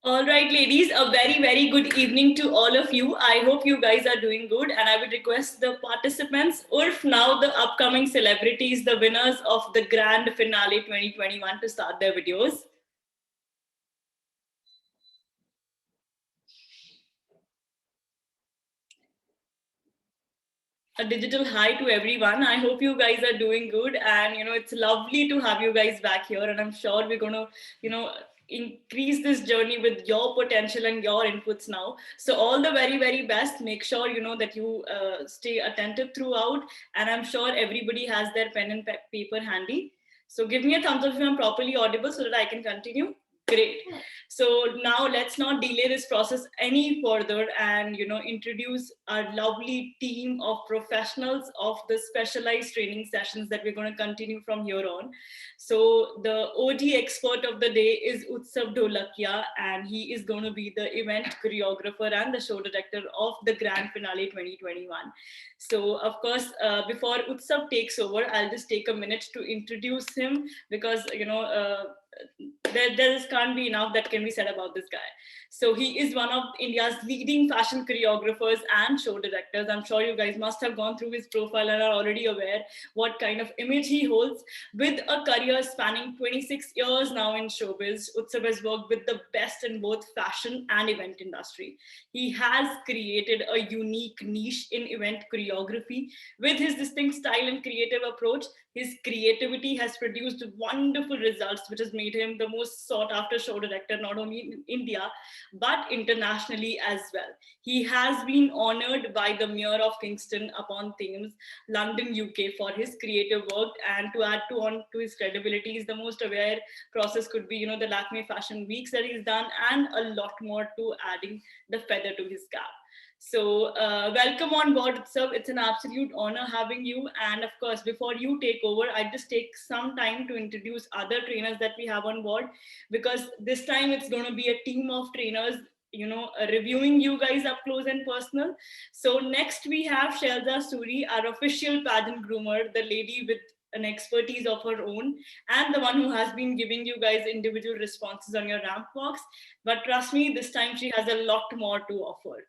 All right, ladies, a very, very good evening to all of you. I hope you guys are doing good, and I would request the participants, or now the upcoming celebrities, the winners of the grand finale 2021, to start their videos. A digital hi to everyone. I hope you guys are doing good, and it's lovely to have you guys back here, and I'm sure we're going to increase this journey with your potential and your inputs now. So all the very, very best. Make sure that you stay attentive throughout, and I'm sure everybody has their pen and paper handy. So give me a thumbs up if I'm properly audible so that I can continue. Great. So now let's not delay this process any further and introduce our lovely team of professionals of the specialized training sessions that we're going to continue from here on. So the OG expert of the day is Utsav Dholakia, and he is going to be the event choreographer and the show director of the grand finale 2021. So of course, before Utsav takes over, I'll just take a minute to introduce him because there can't be enough that can be said about this guy. So he is one of India's leading fashion choreographers and show directors. I'm sure you guys must have gone through his profile and are already aware what kind of image he holds. With a career spanning 26 years now in showbiz, Utsav has worked with the best in both fashion and event industry. He has created a unique niche in event choreography. With his distinct style and creative approach, his creativity has produced wonderful results, which has made him the most sought after show director, not only in India, but internationally as well. He has been honored by the Mayor of Kingston upon Thames, London, UK, for his creative work. And to add on to his credibility, is the most aware process could be, the Lakme Fashion Weeks that he's done, and a lot more to adding the feather to his cap. So welcome on board, Utsav. It's an absolute honor having you. And of course, before you take over, I just take some time to introduce other trainers that we have on board, because this time it's going to be a team of trainers, reviewing you guys up close and personal. So next we have Shailza Suri, our official pageant groomer, the lady with an expertise of her own, and the one who has been giving you guys individual responses on your ramp walks. But trust me, this time she has a lot more to offer.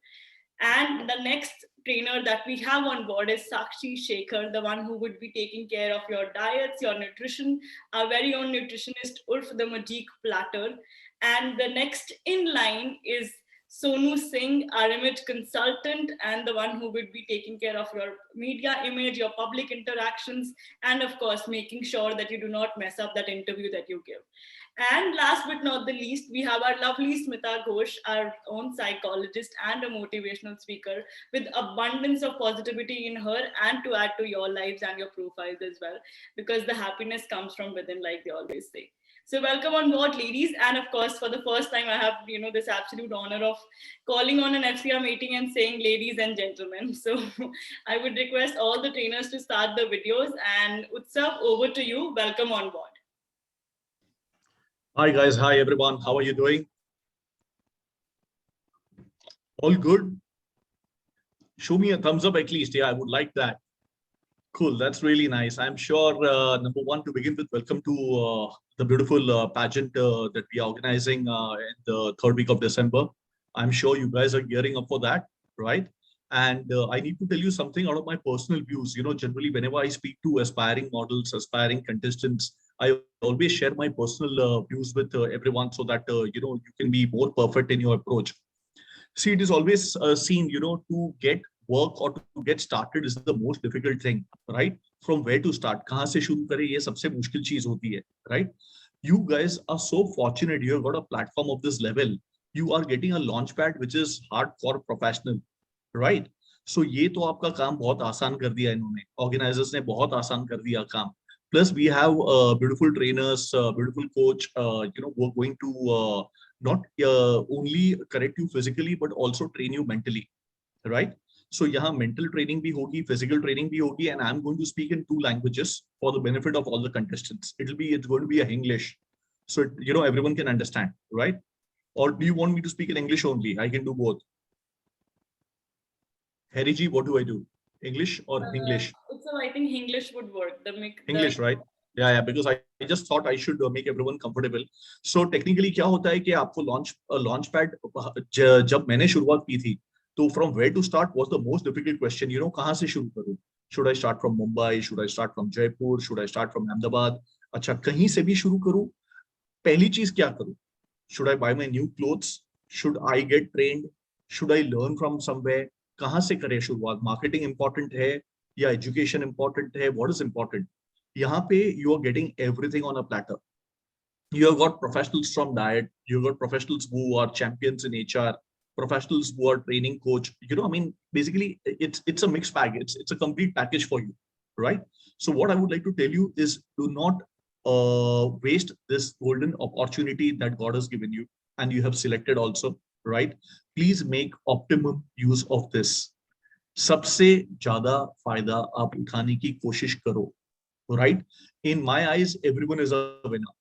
And the next trainer that we have on board is Sakshi Shekhar, the one who would be taking care of your diets, your nutrition, our very own nutritionist, Urf the Majik Platter. And the next in line is Sonu Singh, our image consultant, and the one who would be taking care of your media image, your public interactions, and of course, making sure that you do not mess up that interview that you give. And last but not the least, we have our lovely Smita Ghosh, our own psychologist and a motivational speaker with abundance of positivity in her, and to add to your lives and your profiles as well, because the happiness comes from within, like they always say. So welcome on board, ladies. And of course, for the first time, I have, this absolute honor of calling on an FCR meeting and saying ladies and gentlemen. So I would request all the trainers to start the videos. And Utsav, over to you. Welcome on board. Hi guys, hi everyone. How are you doing? All good? Show me a thumbs up at least. Yeah, I would like that. Cool, that's really nice. I'm sure, number one, to begin with, welcome to the beautiful pageant that we are organizing in the third week of December. I'm sure you guys are gearing up for that, right? And I need to tell you something out of my personal views. Generally, whenever I speak to aspiring models, aspiring contestants, I always share my personal views with everyone so that, you can be more perfect in your approach. See, it is always seen, to get work or to get started is the most difficult thing, right? From where to start, kahan se shuru kare, ye sabse mushkil cheez hoti hai, right? You guys are so fortunate. You have got a platform of this level. You are getting a launch pad which is hardcore professional, right? So ये तो आपका काम बहुत आसान कर दिया इन्होंने, organizers ने बहुत आसान कर दिया काम. Plus we have beautiful trainers, beautiful coach, who are going to not only correct you physically but also train you mentally, right? So यहाँ mental training भी होगी, physical training भी होगी, and I'm going to speak in two languages for the benefit of all the contestants. It's going to be a English, so everyone can understand, right? Or do you want me to speak in English only? I can do both. Harry ji, what do I do? English or English? So I think English would work. English, right? Yeah, because I just thought I should make everyone comfortable. So technically क्या होता है कि आपको launch pad जब मैंने शुरुआत की थी, तो from where to start was the most difficult question. कहाँ से शुरू करूँ? Should I start from Mumbai? Should I start from Jaipur? Should I start from Ahmedabad? अच्छा, कहीं से भी शुरू करूँ? पहली चीज क्या करूँ? Should I buy my new clothes? Should I get trained? Should I learn from somewhere? कहाँ से करें शुरुआत? Marketing important है या education important है? What is important? यहाँ पे you are getting everything on a platter. You have got professionals from diet. You've got professionals who are champions in HR, professionals who are training coach. I mean, basically, it's a mixed bag. It's a complete package for you, right? So what I would like to tell you is do not waste this golden opportunity that God has given you and you have selected also, right? Please make optimum use of this. सबसे ज्यादा फायदा आप उठाने की कोशिश करो, right? In my eyes, everyone is a winner.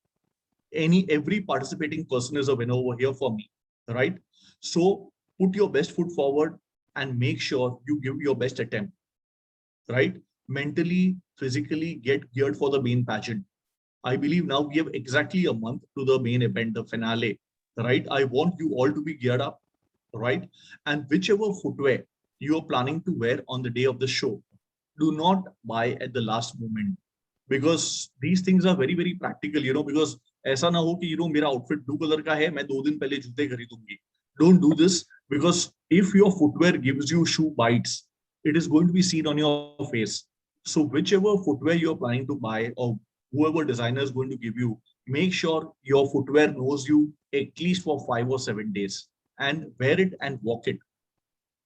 Every participating person is a winner over here for me, right? So put your best foot forward and make sure you give your best attempt, right? Mentally, physically, get geared for the main pageant. I believe now we have exactly a month to the main event, the finale, right? I want you all to be geared up, right? And whichever footwear you are planning to wear on the day of the show, do not buy at the last moment, because these things are very very practical, because ऐसा ना हो कि मेरा outfit blue colour का है, मैं 2 दिन पहले जूते खरीदूंगी. Don't do this, because if your footwear gives you shoe bites, it is going to be seen on your face. So whichever footwear you are planning to buy, or whoever designer is going to give you, make sure your footwear knows you at least for 5 or 7 days, and wear it and walk it.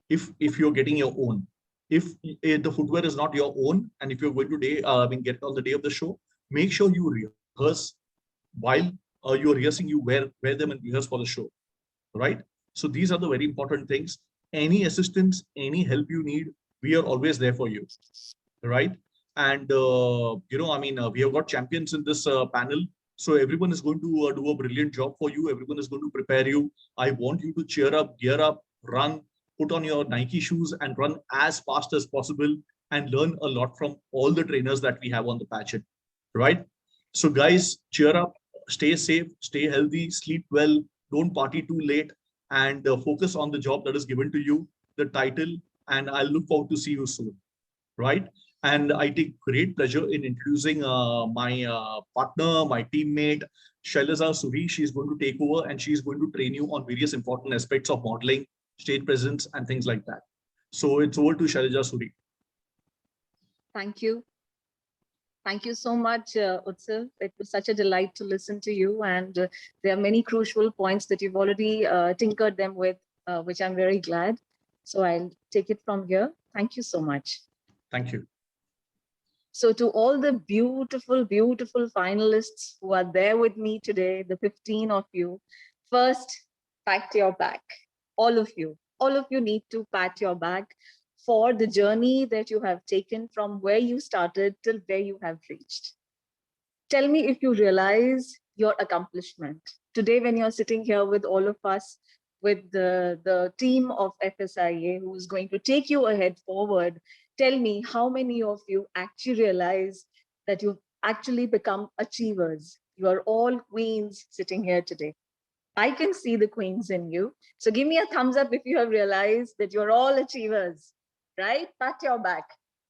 If you're getting your own, if the footwear is not your own, and if you're going to get on the day of the show, make sure you rehearse while you're rehearsing. You wear them and rehearse for the show, right? So these are the very important things. Any assistance, any help you need, we are always there for you, right? And we have got champions in this panel, so everyone is going to do a brilliant job for you. Everyone is going to prepare you. I want you to cheer up, gear up, run, put on your Nike shoes and run as fast as possible, and learn a lot from all the trainers that we have on the pageant, right? So guys, cheer up, stay safe, stay healthy, sleep well, don't party too late, and focus on the job that is given to you, the title, and I'll look forward to see you soon, right? And I take great pleasure in introducing my partner, my teammate, Shailza Suri. She's going to take over and she's going to train you on various important aspects of modeling, stage presence, and things like that. So it's over to Shailza Suri. Thank you. Thank you so much, Utsav. It was such a delight to listen to you. And there are many crucial points that you've already tinkered them with, which I'm very glad. So I'll take it from here. Thank you so much. Thank you. So to all the beautiful, beautiful finalists who are there with me today, the 15 of you, first, pat your back. All of you need to pat your back for the journey that you have taken from where you started till where you have reached. Tell me if you realize your accomplishment. Today, when you're sitting here with all of us, with the team of FSIA who is going to take you ahead forward, tell me how many of you actually realize that you've actually become achievers. You are all queens sitting here today. I can see the queens in you. So give me a thumbs up if you have realized that you're all achievers, right? Pat your back.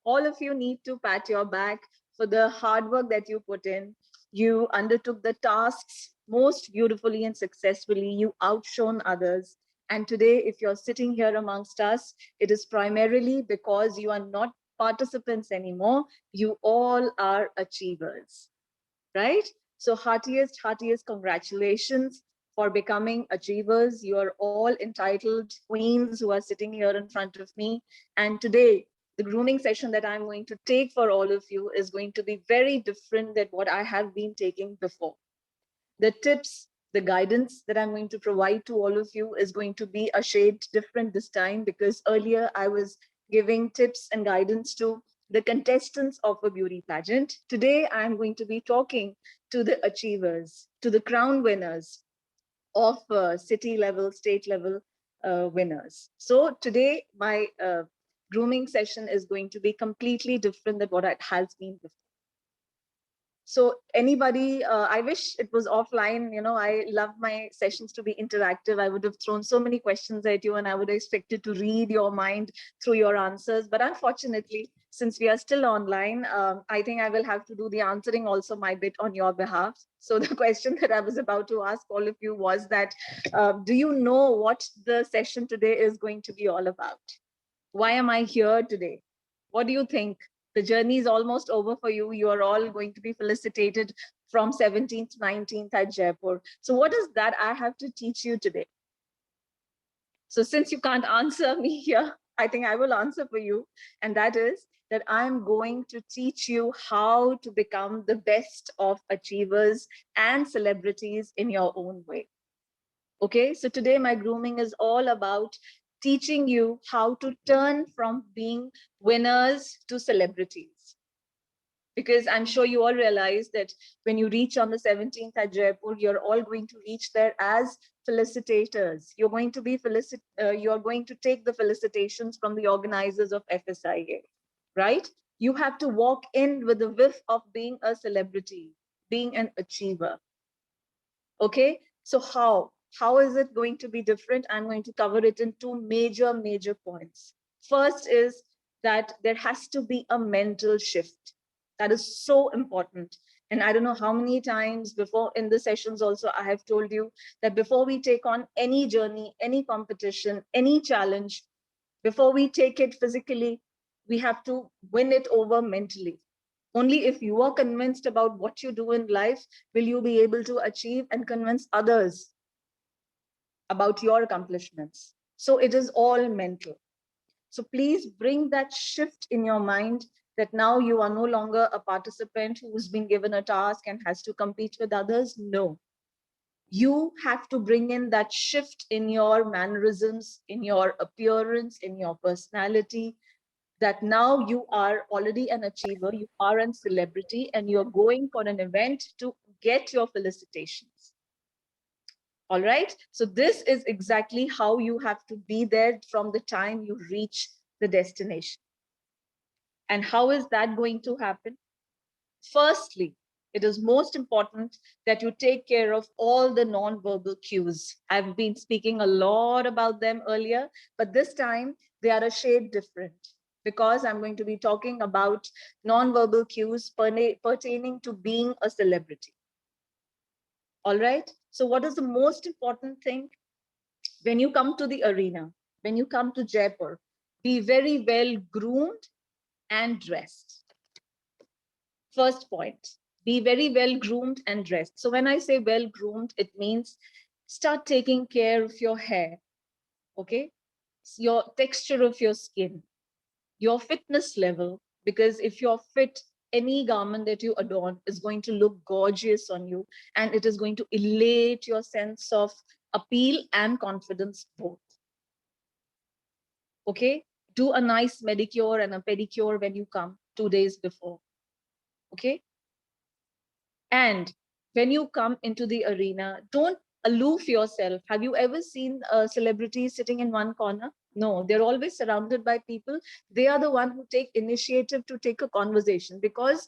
All of you need to pat your back for the hard work that you put in. You undertook the tasks most beautifully and successfully. You outshone others. And today, if you're sitting here amongst us, it is primarily because you are not participants anymore. You all are achievers, right? So heartiest congratulations for becoming achievers. You are all entitled queens who are sitting here in front of me. And today, the grooming session that I'm going to take for all of you is going to be very different than what I have been taking before. The tips, the guidance that I'm going to provide to all of you is going to be a shade different this time, because earlier I was giving tips and guidance to the contestants of a beauty pageant. Today, I'm going to be talking to the achievers, to the crown winners of city level, state level winners. So today, my grooming session is going to be completely different than what it has been before. So anybody, I wish it was offline. I love my sessions to be interactive. I would have thrown so many questions at you and I would have expected to read your mind through your answers. But unfortunately, since we are still online, I think I will have to do the answering also my bit on your behalf. So the question that I was about to ask all of you was that, do you know what the session today is going to be all about? Why am I here today? What do you think? The journey is almost over for you. You are all going to be felicitated from 17th, 19th at Jaipur. So what is that I have to teach you today? So since you can't answer me here, I think I will answer for you. And that is that I'm going to teach you how to become the best of achievers and celebrities in your own way. Okay, so today my grooming is all about teaching you how to turn from being winners to celebrities. Because I'm sure you all realize that when you reach on the 17th at Jaipur, you're all going to reach there as felicitators. You're going to be you're going to take the felicitations from the organizers of FSIA, right? You have to walk in with the whiff of being a celebrity, being an achiever. Okay, so how is it going to be different? I'm going to cover it in two major points. First is that there has to be a mental shift. That is so important. And I don't know how many times before in the sessions also I have told you that before we take on any journey, any competition, any challenge, before we take it physically, we have to win it over mentally. Only if you are convinced about what you do in life will you be able to achieve and convince others about your accomplishments. So it is all mental. So please bring that shift in your mind that now you are no longer a participant who's been given a task and has to compete with others. No, you have to bring in that shift in your mannerisms, in your appearance, in your personality, that now you are already an achiever, you are a celebrity, and you're going for an event to get your felicitations. All right. So this is exactly how you have to be there from the time you reach the destination. And how is that going to happen? Firstly, it is most important that you take care of all the non-verbal cues. I've been speaking a lot about them earlier, but this time they are a shade different because I'm going to be talking about non-verbal cues pertaining to being a celebrity. All right. So what is the most important thing? When you come to the arena, when you come to Jaipur, be very well groomed and dressed. First point, be very well groomed and dressed. So when I say well groomed, it means start taking care of your hair, okay? Your texture of your skin, your fitness level, because if you're fit, any garment that you adorn is going to look gorgeous on you and it is going to elate your sense of appeal and confidence both. Okay, do a nice manicure and a pedicure when you come 2 days before. Okay, and when you come into the arena, don't aloof yourself. Have you ever seen a celebrity sitting in one corner? No, they're always surrounded by people. They are the one who take initiative to take a conversation, because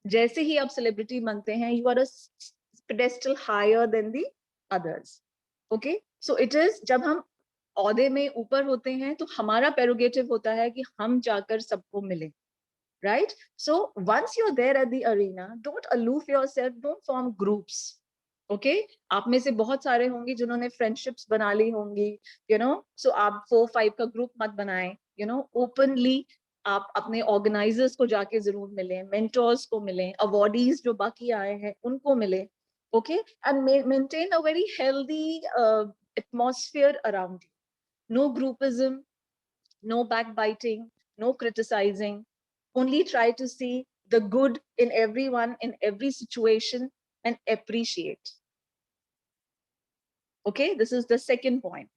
जैसे ही आप celebrity बनते हैं, you are a pedestal higher than the others. Okay, so it is जब हम औहदे में ऊपर होते हैं तो हमारा प्रेरोगेटिव होता है कि हम जाकर सबको मिलें. Right? So once you're there at the arena, don't aloof yourself, don't form groups. Okay? आप में से बहुत सारे होंगे जिन्होंने friendships बना ली होंगी, you know, so आप 4-5 का group मत बनाएं, you know, openly आप अपने organizers को जाके जरूर मिलें, mentors को मिलें, awardees जो बाकी आए हैं उनको मिलें, okay? And maintain a very healthy atmosphere around you. No groupism, no backbiting, no criticizing. Only try to see the good in everyone, in every situation, and appreciate. Okay, this is the second point.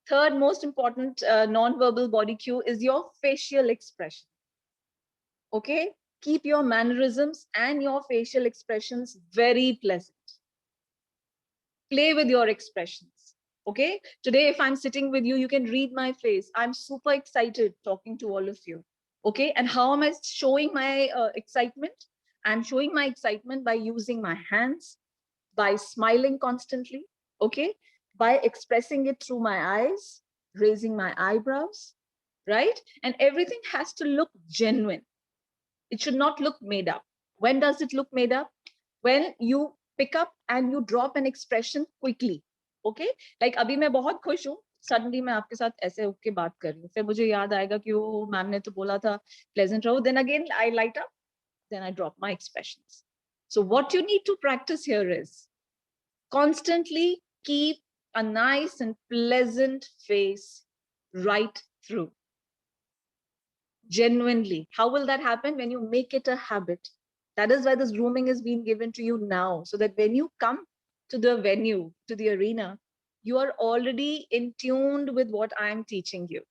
Third most important non-verbal body cue is your facial expression. Okay, keep your mannerisms and your facial expressions very pleasant. Play with your expressions. Okay, today if I'm sitting with you, you can read my face. I'm super excited talking to all of you. Okay, and how am I showing my excitement? I'm showing my excitement by using my hands, by smiling constantly, okay? By expressing it through my eyes, raising my eyebrows, right? And everything has to look genuine. It should not look made up. When does it look made up? When you pick up and you drop an expression quickly, okay? Like अभी मैं बहुत खुश हूँ, suddenly मैं आपके साथ ऐसे होके बात कर रही हूँ, फिर मुझे याद आएगा कि वो मैम ने तो बोला था pleasant रहो, then again I light up, then I drop my expressions. So what you need to practice here is constantly keep a nice and pleasant face right through. Genuinely. How will that happen? When you make it a habit. That is why this grooming is being given to you now, so that when you come to the venue, to the arena, you are already in tuned with what I am teaching you.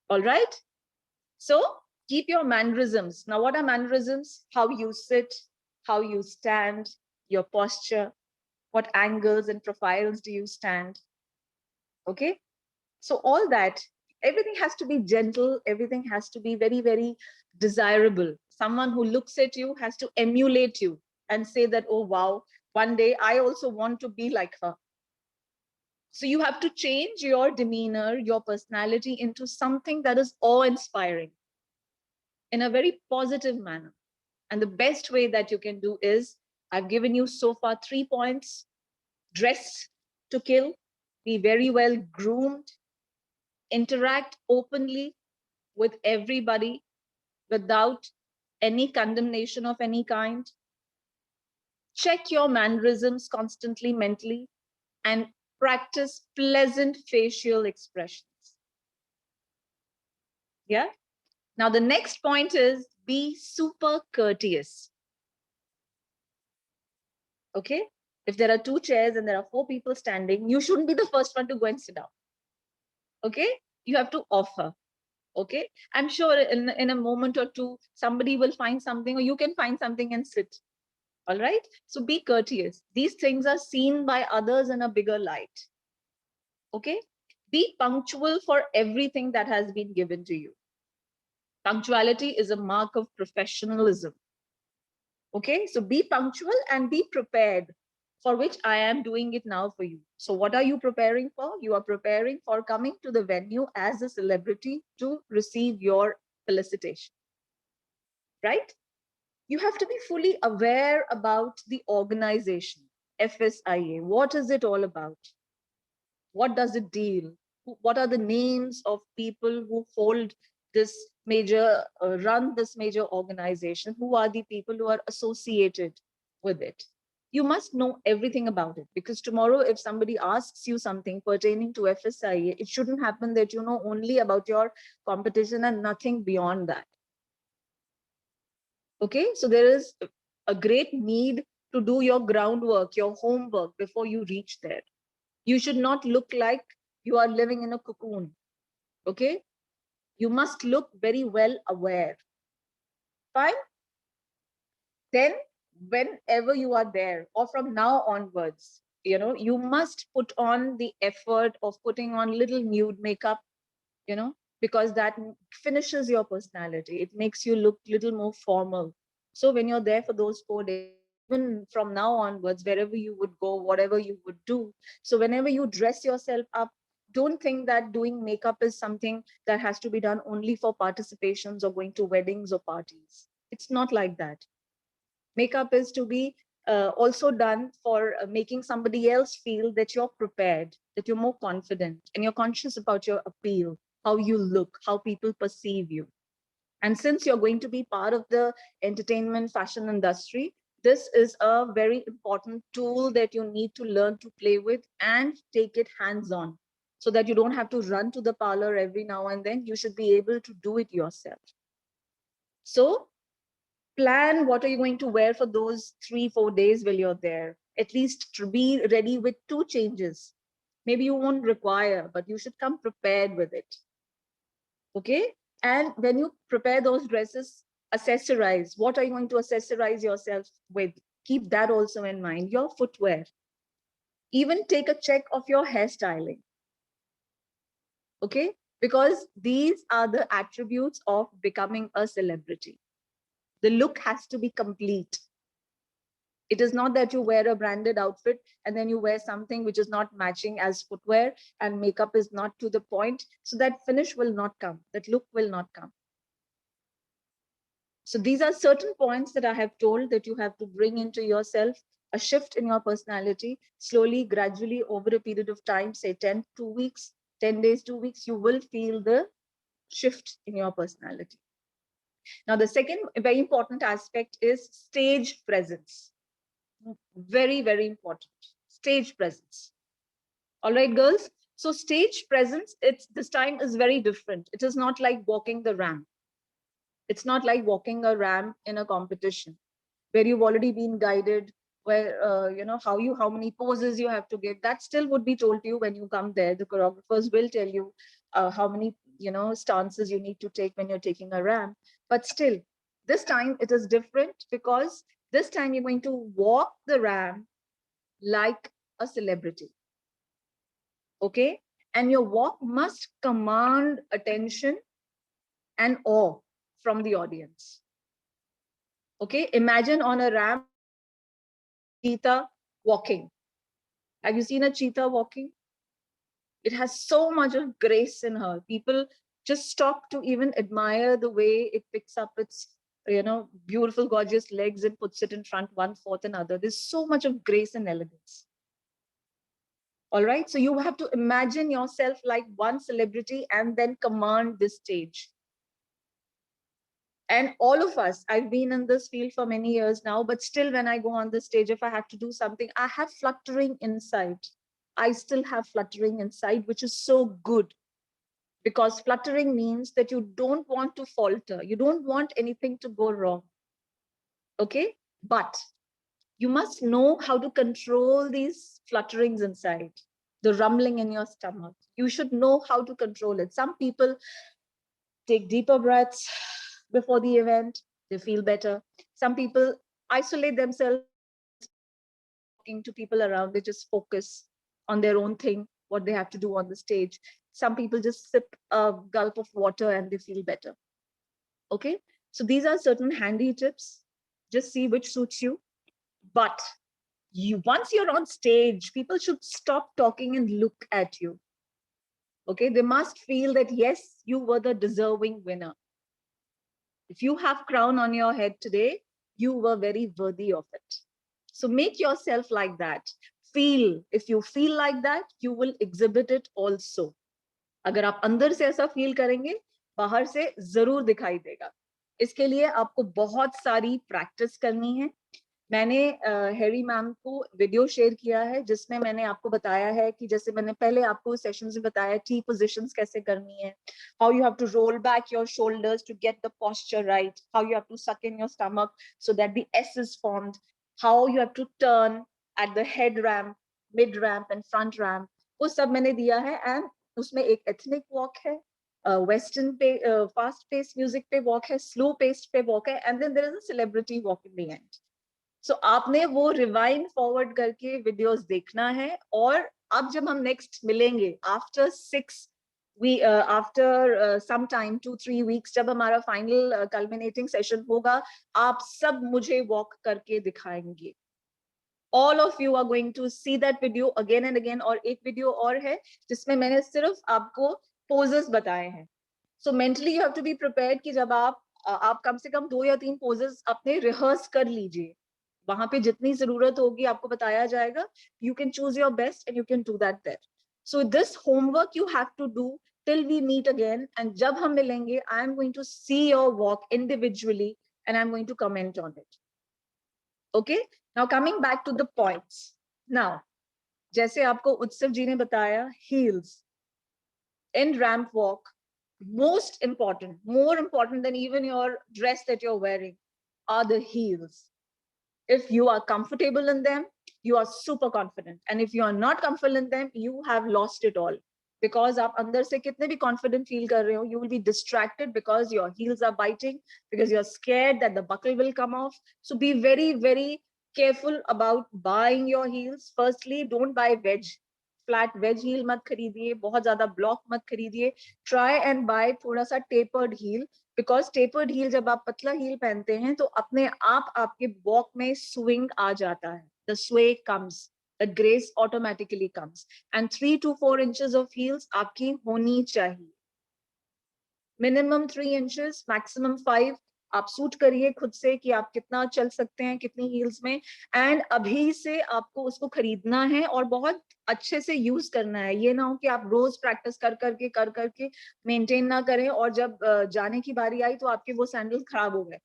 All right? So keep your mannerisms. Now, what are mannerisms? How you sit, how you stand, your posture, what angles and profiles do you stand? Okay? So all that, everything has to be gentle. Everything has to be very, very desirable. Someone who looks at you has to emulate you and say that, oh, wow, one day I also want to be like her. So you have to change your demeanor, your personality into something that is awe-inspiring in a very positive manner. And the best way that you can do is, I've given you so far 3 points. Dress to kill, be very well groomed, interact openly with everybody without any condemnation of any kind. Check your mannerisms constantly mentally and practice pleasant facial expressions. Yeah. Now, the next point is be super courteous. Okay. If there are 2 chairs and there are 4 people standing, you shouldn't be the first one to go and sit down. Okay. You have to offer. Okay. I'm sure in a moment or two, somebody will find something, or you can find something and sit. All right. So be courteous. These things are seen by others in a bigger light. Okay. Be punctual for everything that has been given to you. Punctuality is a mark of professionalism. Okay. So be punctual and be prepared, for which I am doing it now for you. So what are you preparing for? You are preparing for coming to the venue as a celebrity to receive your felicitation. Right? You have to be fully aware about the organization, FSIA. What is it all about? What does it deal? What are the names of people who hold this major, run this major organization? Who are the people who are associated with it? You must know everything about it, because tomorrow, if somebody asks you something pertaining to FSIA, it shouldn't happen that you know only about your competition and nothing beyond that. Okay, so there is a great need to do your groundwork, your homework before you reach there. You should not look like you are living in a cocoon. Okay, you must look very well aware. Fine. Then, whenever you are there, or from now onwards, you know, you must put on the effort of putting on little nude makeup, you know, because that finishes your personality. It makes you look little more formal. So when you're there for those 4 days, or even from now onwards, wherever you would go, whatever you would do, so whenever you dress yourself up, don't think that doing makeup is something that has to be done only for participations or going to weddings or parties. It's not like that. Makeup is to be also done for making somebody else feel that you're prepared, that you're more confident, and you're conscious about your appeal, how you look, how people perceive you. And since you're going to be part of the entertainment fashion industry, this is a very important tool that you need to learn to play with and take it hands-on, so that you don't have to run to the parlor every now and then. You should be able to do it yourself. So plan what are you going to wear for those 3-4 days while you're there. At least to be ready with 2 changes. Maybe you won't require, but you should come prepared with it. Okay. And when you prepare those dresses, accessorize. What are you going to accessorize yourself with? Keep that also in mind. Your footwear. Even take a check of your hairstyling. Okay. Because these are the attributes of becoming a celebrity. The look has to be complete. It is not that you wear a branded outfit and then you wear something which is not matching as footwear and makeup is not to the point. So that finish will not come. That look will not come. So these are certain points that I have told that you have to bring into yourself, a shift in your personality, slowly, gradually, over a period of time, say 10 weeks, 10 days, 2 weeks, you will feel the shift in your personality. Now, the second very important aspect is stage presence. Very, very important. Stage presence. All right, girls. So stage presence, this time is very different. It is not like walking the ramp. It's not like walking a ramp in a competition where you've already been guided, where you know how many poses you have to give. That still would be told to you when you come there. The choreographers will tell you how many stances you need to take when you're taking a ramp. But still, this time it is different because this time you're going to walk the ramp like a celebrity. Okay, and your walk must command attention and awe from the audience. Okay, imagine on a ramp, cheetah walking. Have you seen a cheetah walking? It has so much of grace in her. People just stop to even admire the way it picks up its, beautiful, gorgeous legs and puts it in front, one fourth another. There's so much of grace and elegance. All right, so you have to imagine yourself like one celebrity and then command this stage. And all of us, I've been in this field for many years now, but still when I go on the stage, if I have to do something, I have fluttering inside. I still have fluttering inside, which is so good, because fluttering means that you don't want to falter. You don't want anything to go wrong. Okay, but you must know how to control these flutterings inside, the rumbling in your stomach. You should know how to control it. Some people take deeper breaths before the event, they feel better. Some people isolate themselves, talking to people around, they just focus on their own thing, what they have to do on the stage. Some people just sip a gulp of water and they feel better. Okay, so these are certain handy tips. Just see which suits you. But once you're on stage, people should stop talking and look at you. Okay, they must feel that yes, you were the deserving winner. If you have crown on your head today, you were very worthy of it. So make yourself like that. Feel. If you feel like that, you will exhibit it also. अगर आप अंदर से ऐसा feel करेंगे, बाहर से जरूर दिखाई देगा. इसके लिए आपको बहुत सारी प्रैक्टिस करनी है. मैंने हैरी मैम को वीडियो शेयर किया है जिसमें मैंने आपको बताया है कि जैसे मैंने पहले आपको सेशंस में बताया टी पोजीशंस कैसे करनी है, how you have to roll back your shoulders to get the posture right, how you have to suck in your stomach so that the S is formed, how you have to turn at the head ramp, mid ramp and front ramp, वो सब मैंने दिया है. And उसमें एक ethnic walk है, western पे fast pace music पे वॉक है, स्लो पेस पे वॉक है, and then there is a celebrity walk in the end. So आपने वो रिवाइंड फॉरवर्ड करके वीडियोस देखना है. और अब जब हम नेक्स्ट मिलेंगे after 6 after some time 2-3 weeks, जब हमारा फाइनल कल्मिनेटिंग सेशन होगा, आप सब मुझे वॉक करके दिखाएंगे. All of you are going to see that video again and again. और एक वीडियो और है जिसमें मैंने सिर्फ आपको पोजेस बताए हैं. So mentally you have to be prepared कि जब आप कम से कम 2 या 3 पोजेस अपने रिहर्स कर लीजिए. वहां पे जितनी जरूरत होगी आपको बताया जाएगा. You can choose your best and you can do that there. So this homework you have to do till we meet again. And जब हम मिलेंगे, I am going to see your walk individually and I'm going to comment on it. Okay? Now coming back to the points. Now, जैसे आपको उत्सव जी ने बताया, heels in ramp walk, most important, more important than even your dress that you're wearing, are the heels. If you are comfortable in them, you are super confident. And if you are not comfortable in them, you have lost it all. Because आप अंदर से कितने भी confident feel कर रहे हो, you will be distracted because your heels are biting, because you're scared that the buckle will come off. So be very, very careful about buying your heels. Firstly, don't buy wedge. Flat wedge heel मत खरीदिए, बहुत ज़्यादा block मत खरीदिए. Try and buy थोड़ा सा tapered heel because tapered heel, जब आप पतला हील पहनते हैं तो अपने आप आपके वॉक में स्विंग आ जाता है, the Sway comes, the grace automatically comes, and 3 to 4 inches of heels आपकी होनी चाहिए, मिनिमम 3 inches, मैक्सिमम 5। आप सूट करिए खुद से कि आप कितना चल सकते हैं कितनी हील्स में, एंड अभी से आपको उसको खरीदना है और बहुत अच्छे से यूज करना है। ये ना हो कि आप रोज प्रैक्टिस कर करके मेंटेन ना करें और जब जाने की बारी आई तो आपके वो सैंडल खराब हो गए।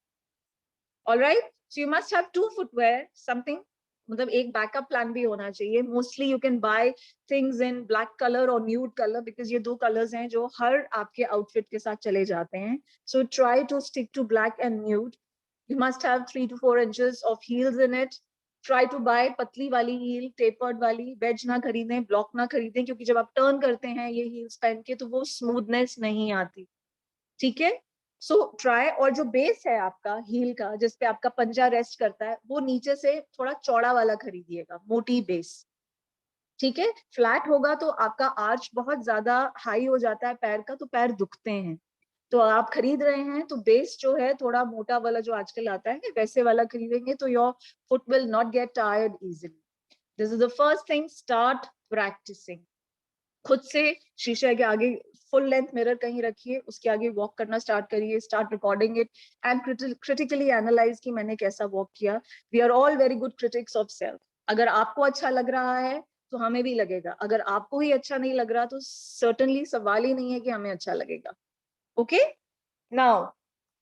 Alright, so you must have 2 footwear, something, मतलब एक बैकअप प्लान भी होना चाहिए। Mostly you can buy things in black colour और न्यूड कलर, बिकॉज ये 2 कलर्स हैं जो हर आपके आउटफिट के साथ चले जाते हैं। So try to stick to black and nude. You must have 3 to 4 inches of heels in it. Try to buy पतली वाली हील, टेपर्ड वाली, वेज ना खरीदें, ब्लॉक ना खरीदें, क्योंकि जब आप टर्न करते हैं ये हील्स पहन के तो वो स्मूथनेस नहीं आती। ठीक है, सो ट्राई। और जो बेस है आपका हील का, जिसपे आपका पंजा रेस्ट करता है, वो नीचे से थोड़ा चौड़ा वाला खरीदिएगा, मोटी बेस। ठीक है, फ्लैट होगा तो आपका आर्च बहुत ज्यादा हाई हो जाता है पैर का, तो पैर दुखते हैं। तो आप खरीद रहे हैं तो बेस जो है थोड़ा मोटा वाला जो आजकल आता है वैसे वाला खरीदेंगे तो your foot will not get tired easily. This is the first thing, start practising. खुद से शीशे के आगे फुल लेंथ मिरर कहीं रखिए, उसके आगे वॉक करना स्टार्ट करिए, start recording it and critically analyse कि मैंने कैसा वॉक किया। We are all very good critics of self. अगर आपको अच्छा लग रहा है तो हमें भी लगेगा, अगर आपको ही अच्छा नहीं लग रहा तो सर्टेनली सवाल ही नहीं है कि हमें अच्छा लगेगा। Okay, now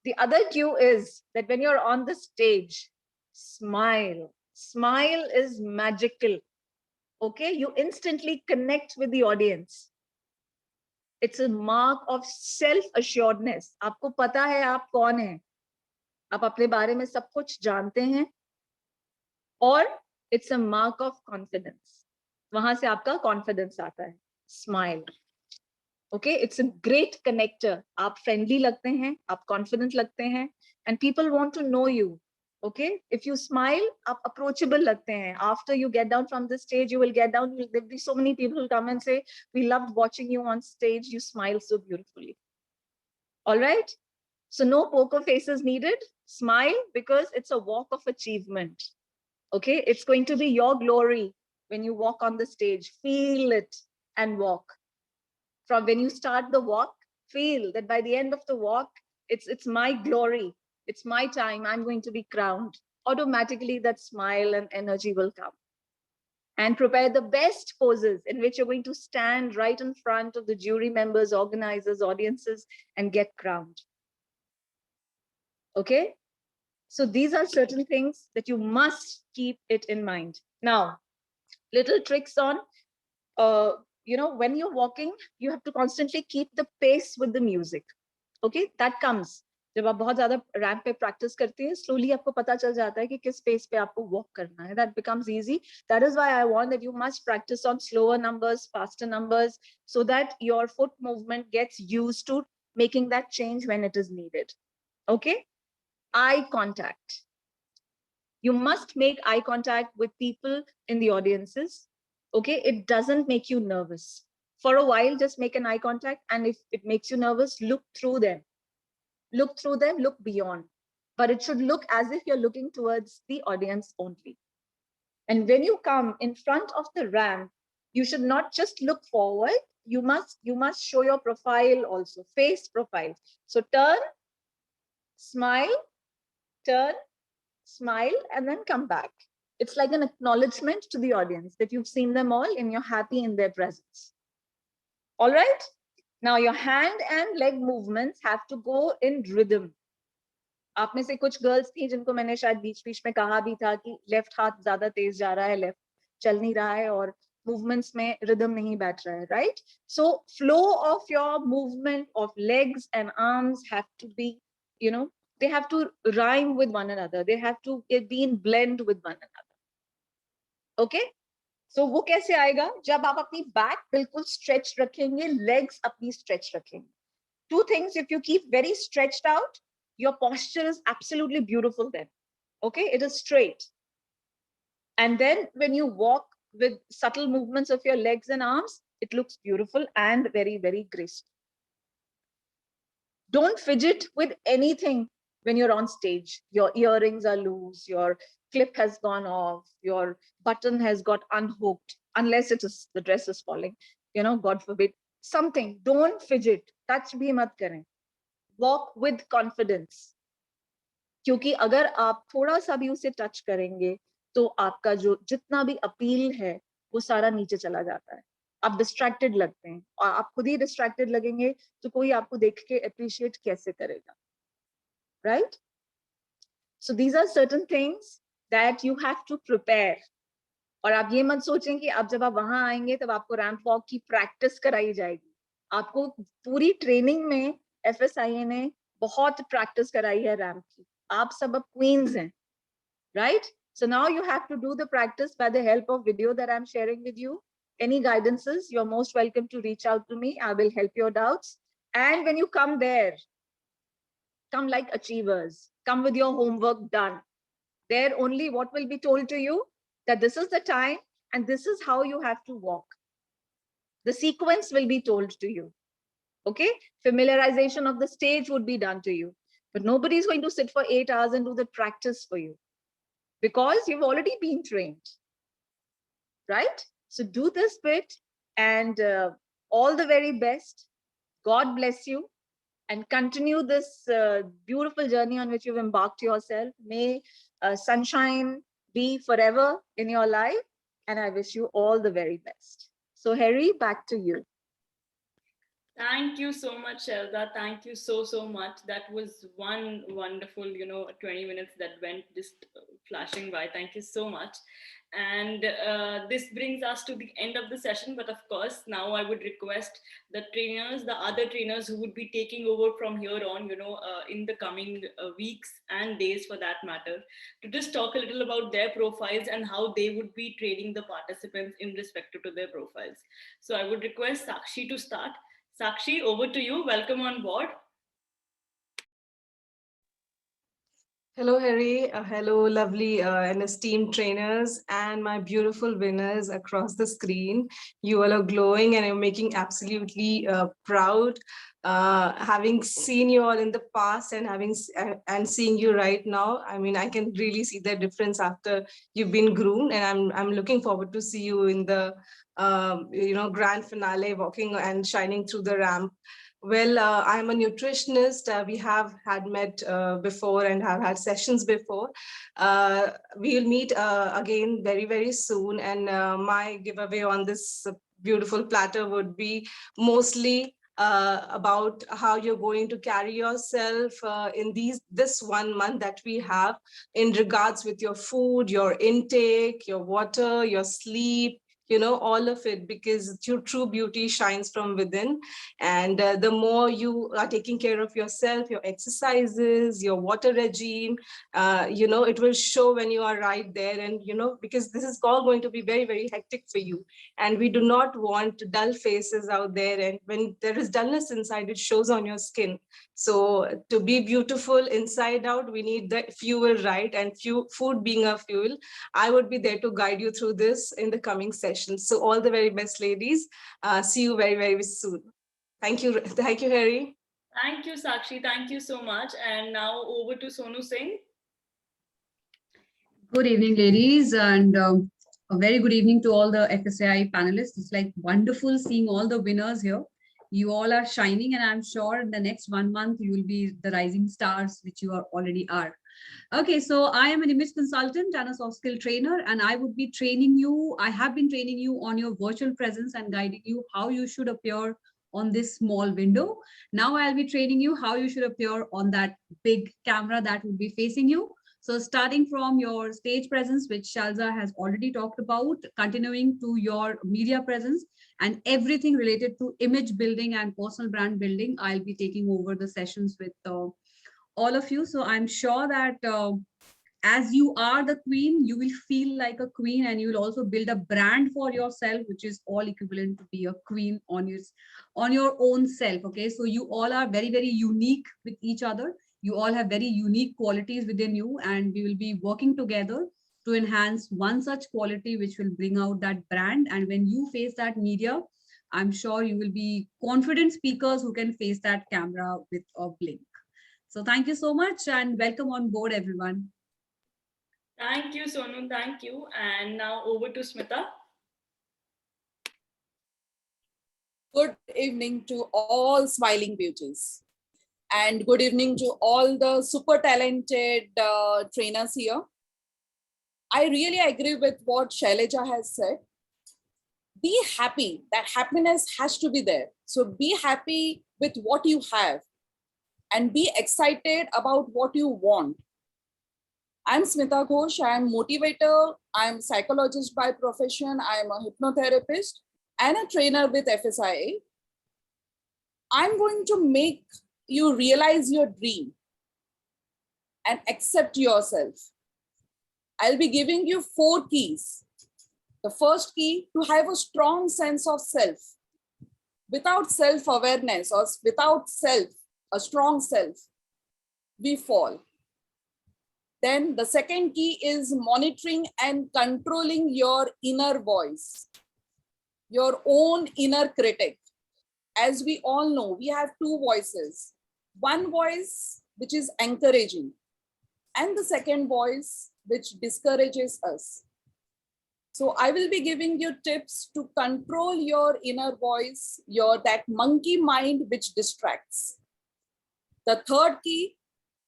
the other cue is that when you're on the stage, smile. Smile is magical. Okay, you instantly connect with the audience. It's a mark of self assuredness. आपको पता है आप कौन हैं, आप अपने बारे में सब कुछ जानते हैं, और it's a mark of confidence. वहां से आपका कॉन्फिडेंस आता है। Smile, okay, it's a great connector. आप फ्रेंडली लगते हैं, आप कॉन्फिडेंट लगते हैं, and people want to know you. Okay, if you smile, आप approachable लगते हैं। After you get down from the stage, you will get down, there'll be so many people who come and say, we loved watching you on stage, you smile so beautifully. All right, so no poker faces needed. Smile, because it's a walk of achievement. Okay, it's going to be your glory when you walk on the stage. Feel it and walk. From when you start the walk, feel that by the end of the walk, it's my glory, it's my time, I'm going to be crowned. Automatically that smile and energy will come. And prepare the best poses in which you're going to stand right in front of the jury members, organizers, audiences, and get crowned. Okay, so these are certain things that you must keep it in mind. Now, little tricks on when you're walking, you have to constantly keep the pace with the music. Okay, that comes जब आप बहुत ज्यादा ramp पे practice करते हैं, slowly आपको पता चल जाता है कि किस पेस पे आपको वॉक करना है. That becomes easy. That is why I want that you must practice on slower numbers, faster numbers, so that your foot movement gets used to making that change when it is needed. Okay, eye contact. You must make eye contact with people in the audiences. Okay, it doesn't make you nervous. For a while, just make an eye contact, and if it makes you nervous, look through them. Look through them, look beyond. But it should look as if you're looking towards the audience only. And when you come in front of the ramp, you should not just look forward, you must show your profile also, face profile. So turn, smile, turn, smile, and then come back. It's like an acknowledgement to the audience that you've seen them all and you're happy in their presence. All right? Now your hand and leg movements have to go in rhythm. आप में से कुछ girls थी जिनको मैंने शायद बीच बीच में कहा भी था कि लेफ्ट हाथ ज्यादा तेज जा रहा है, लेफ्ट चल नहीं रहा है और मूवमेंट्स में रिदम नहीं बैठ रहा है, right? So flow of your movement of legs and arms have to be, they have to rhyme with one another, they have to be in blend with one another. Okay, so वो कैसे आएगा? जब आप अपनी back बिल्कुल stretch रखेंगे, legs अपनी stretch रखेंगे. Two things, if you keep very stretched out, your posture is absolutely beautiful then. Okay, it is straight. And then when you walk with subtle movements of your legs and arms, it looks beautiful and very, very graceful. Don't fidget with anything when you're on stage. Your earrings are loose, your clip has gone off, your button has got unhooked, unless it is the dress is falling, God forbid, something. Don't fidget, touch bhi mat karen. Walk with confidence. क्योंकि अगर आप थोड़ा सा भी उसे touch करेंगे तो आपका जो जितना भी अपील है वो सारा नीचे चला जाता है. आप डिस्ट्रैक्टेड लगते हैं और आप खुद ही डिस्ट्रैक्टेड लगेंगे तो कोई आपको देख के अप्रिशिएट कैसे करेगा, right? So these are certain things that you have to prepare. और आप ये मत सोचें कि आप जब आप वहां आएंगे तब आपको रैंप वॉक की प्रैक्टिस कराई जाएगी. आपको पूरी ट्रेनिंग में FSIA ने बहुत प्रैक्टिस कराई है रैंप की. आप सब अब क्वींस हैं, right? So now you have to do the practice by the help of video that I'm sharing with you. Any guidances, you're most welcome to reach out to me. I will help your doubts. And when you come there, come like achievers. Come with your homework done. There only what will be told to you, that this is the time and this is how you have to walk. The sequence will be told to you. Okay? Familiarization of the stage would be done to you. But nobody is going to sit for 8 hours and do the practice for you, because you've already been trained, right? So do this bit, and all the very best. God bless you, and continue this beautiful journey on which you've embarked yourself. May sunshine be forever in your life, and I wish you all the very best. So Harry, back to you. Thank you so much, Shailza. Thank you so much. That was one wonderful, 20 minutes that went just flashing by. Thank you so much. And this brings us to the end of the session. But of course, now I would request the trainers, the other trainers who would be taking over from here on, in the coming weeks and days for that matter, to just talk a little about their profiles and how they would be training the participants in respect to their profiles. So I would request Sakshi to start. Sakshi, over to you. Welcome on board. Hello, Harry. Hello, lovely and esteemed trainers and my beautiful winners across the screen. You all are glowing and I'm making absolutely proud. Having seen you all in the past and seeing you right now, I mean, I can really see the difference after you've been groomed, and I'm looking forward to see you in the grand finale, walking and shining through the ramp. Well, I'm a nutritionist. We have had met before and have had sessions before. We'll meet again very, very soon. And my giveaway on this beautiful platter would be mostly about how you're going to carry yourself in this 1 month that we have in regards with your food, your intake, your water, your sleep, all of it, because your true beauty shines from within. And the more you are taking care of yourself, your exercises, your water regime, it will show when you are right there. And, because this is all going to be very, very hectic for you. And we do not want dull faces out there. And when there is dullness inside, it shows on your skin. So to be beautiful inside out, we need the fuel, right? And food being a fuel, I would be there to guide you through this in the coming sessions. So all the very best, ladies. See you very, very soon. Thank you. Thank you, Harry. Thank you, Sakshi. Thank you so much. And now over to Sonu Singh. Good evening, ladies, and a very good evening to all the FSAI panelists. It's like wonderful seeing all the winners here. You all are shining, and I'm sure in the next 1 month you will be the rising stars, which you already are. Okay, so I am an image consultant and a soft skill trainer, and I would be training you. I have been training you on your virtual presence and guiding you how you should appear on this small window. Now I'll be training you how you should appear on that big camera that will be facing you. So starting from your stage presence, which Shailza has already talked about, continuing to your media presence and everything related to image building and personal brand building, I'll be taking over the sessions with all of you. So I'm sure that as you are the queen, you will feel like a queen, and you will also build a brand for yourself, which is all equivalent to be a queen on your own self. Okay, so you all are very, very unique with each other. You all have very unique qualities within you, and we will be working together to enhance one such quality which will bring out that brand. And when you face that media, I'm sure you will be confident speakers who can face that camera with a blink. So thank you so much and welcome on board, everyone. Thank you, Sonu. Thank you. And now over to Smita. Good evening to all smiling beauties. And good evening to all the super talented trainers here. I really agree with what Shailja has said. Be happy. That happiness has to be there. So be happy with what you have and be excited about what you want. I'm Smita Ghosh. I'm motivator. I'm psychologist by profession. I'm a hypnotherapist and a trainer with FSIA. I'm going to make you realize your dream and accept yourself. I'll be giving you 4 keys. The first key, to have a strong sense of self. Without self-awareness or without self, a strong self, we fall. Then the second key is monitoring and controlling your inner voice, your own inner critic. As we all know, we have 2 voices. One voice which is encouraging, and the second voice which discourages us. So I will be giving you tips to control your inner voice, that monkey mind which distracts. The third key,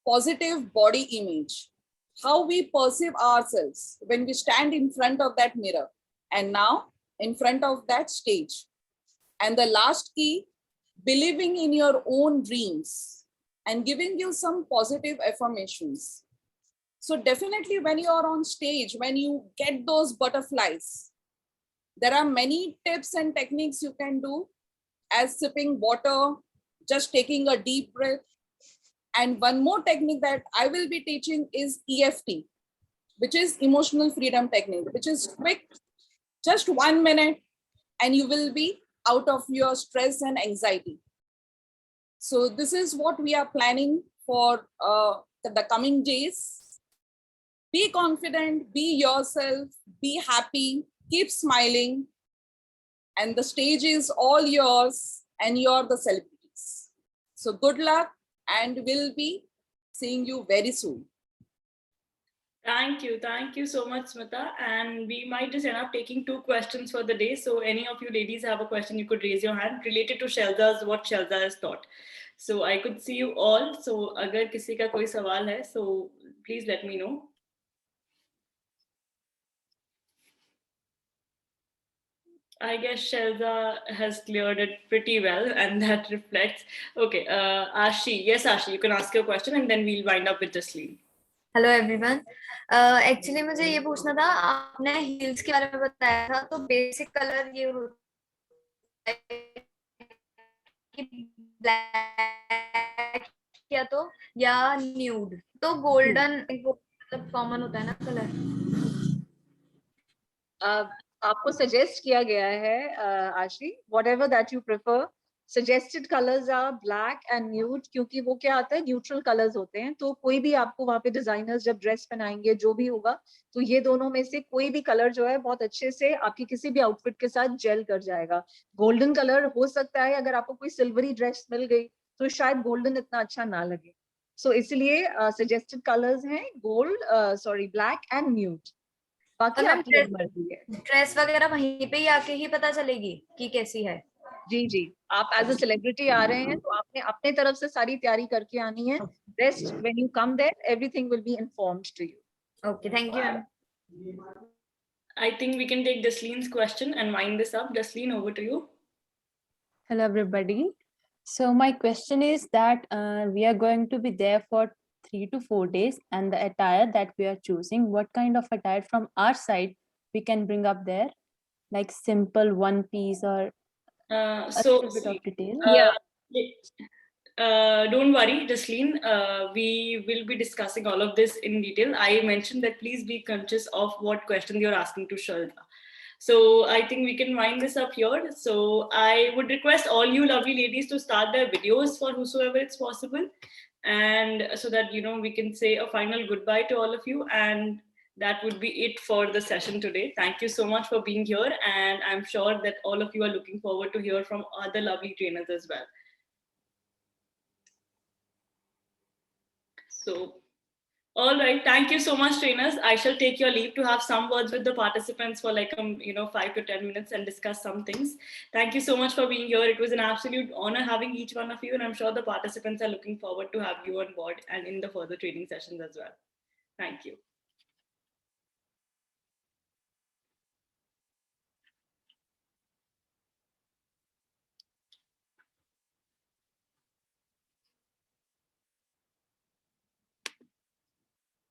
positive body image. How we perceive ourselves when we stand in front of that mirror and now in front of that stage. And the last key, believing in your own dreams and giving you some positive affirmations. So definitely when you are on stage, when you get those butterflies, there are many tips and techniques you can do, as sipping water, just taking a deep breath. And one more technique that I will be teaching is EFT, which is emotional freedom technique, which is quick, just 1 minute, and you will be out of your stress and anxiety. So this is what we are planning for the coming days. Be confident, be yourself, be happy, keep smiling, and the stage is all yours and you're the celebrities. So good luck, and we'll be seeing you very soon. Thank you so much, Smita. And we might just end up taking 2 questions for the day. So any of you ladies have a question, you could raise your hand related to Shailza's, what Shailza has taught. So I could see you all. So agar kisi ka koi sawal hai, so please let me know. I guess Shailza has cleared it pretty well, and that reflects. Okay, Ashi. Yes, Ashi, you can ask your question and then we'll wind up with Jasleen. Hello everyone actually मुझे ये पूछना था, आपने heels के बारे में बताया था, तो बेसिक कलर ये होता है कि ब्लैक या न्यूड, तो गोल्डन मतलब कॉमन होता है ना कलर। आपको सजेस्ट किया गया है आशी, whatever that you prefer. Suggested colors are black and nude, क्योंकि वो क्या आता है, न्यूट्रल कलर्स होते हैं. तो कोई भी आपको वहाँ पे डिजाइनर्स जब ड्रेस पहनाएंगे, जो भी होगा, तो ये दोनों में से कोई भी कलर जो है बहुत अच्छे से आपकी किसी भी आउटफिट के साथ जेल कर जाएगा. गोल्डन कलर हो सकता है, अगर आपको कोई सिल्वरी ड्रेस मिल गई तो शायद गोल्डन इतना अच्छा ना लगे. सो इसलिए सजेस्टेड कलर्स हैं गोल्ड, ब्लैक एंड न्यूड. बाकी आपकी मर्जी है. ड्रेस वगैरह वहीं पे ही आके ही पता चलेगी कि कैसी है? जी, आप एज अ सेलिब्रिटी आ रहे हैं तो आपने अपने तरफ से सारी तैयारी करके आनी है. Rest when you come there everything will be informed to you. Okay, thank you ma'am. I think we can take Jasleen's question and wind this up. Jasleen, over to you. Hello, everybody. So my question is that we are going to be there for 3 to 4 days, and the attire that we are choosing, what kind of attire from our side we can bring up there, like simple one piece or a little bit of detail? Don't worry, Jasleen. We will be discussing all of this in detail. I mentioned that please be conscious of what questions you're asking to Shailza. So I think we can wind this up here. So I would request all you lovely ladies to start their videos for whosoever it's possible. And so that, we can say a final goodbye to all of you. And that would be it for the session today. Thank you so much for being here. And I'm sure that all of you are looking forward to hear from other lovely trainers as well. So, all right. Thank you so much, trainers. I shall take your leave to have some words with the participants for like 5 to 10 minutes and discuss some things. Thank you so much for being here. It was an absolute honor having each one of you, and I'm sure the participants are looking forward to have you on board and in the further training sessions as well. Thank you.